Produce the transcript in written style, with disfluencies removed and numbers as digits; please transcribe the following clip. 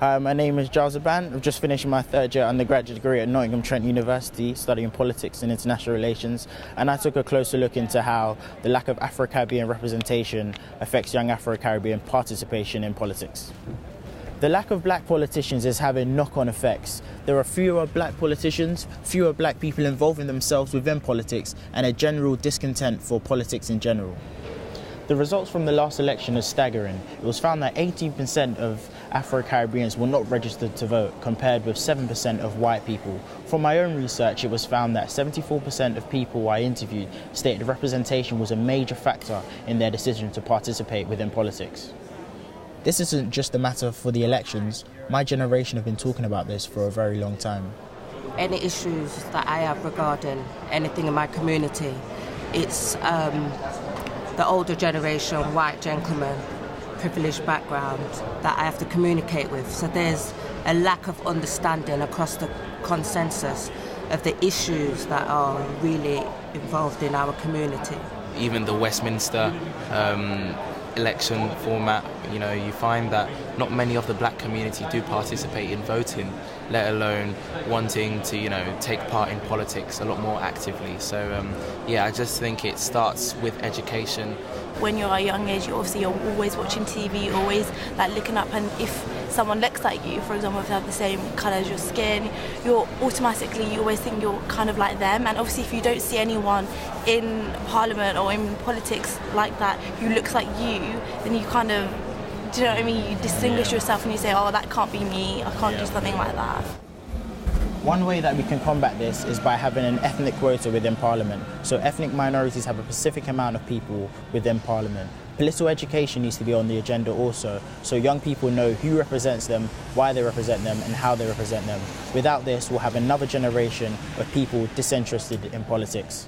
My name is Giles Aban. I've just finished my third year undergraduate degree at Nottingham Trent University, studying politics and international relations, and I took a closer look into how the lack of Afro-Caribbean representation affects young Afro-Caribbean participation in politics. The lack of black politicians is having knock-on effects. There are fewer black politicians, fewer black people involving themselves within politics, and a general discontent for politics in general. The results from the last election are staggering. It was found that 18% of Afro-Caribbeans were not registered to vote, compared with 7% of white people. From my own research, it was found that 74% of people I interviewed stated representation was a major factor in their decision to participate within politics. This isn't just a matter for the elections. My generation have been talking about this for a very long time. Any issues that I have regarding anything in my community, it's the older generation, white gentlemen, privileged background that I have to communicate with. So there's a lack of understanding across the consensus of the issues that are really involved in our community. Even the Westminster election format, you find that not many of the black community do participate in voting, let alone wanting to, take part in politics a lot more actively. So, I just think it starts with education. When you're a young age, you're always watching TV, always looking up, and if someone looks like you, for example, if they have the same colour as your skin, you always think you're kind of like them. And obviously if you don't see anyone in Parliament or in politics like that who looks like you, then you kind of, do you know what I mean? You distinguish yourself and you say, oh, that can't be me, I can't do something like that. One way that we can combat this is by having an ethnic quota within Parliament. So ethnic minorities have a specific amount of people within Parliament. Political education needs to be on the agenda also, so young people know who represents them, why they represent them, and how they represent them. Without this, we'll have another generation of people disinterested in politics.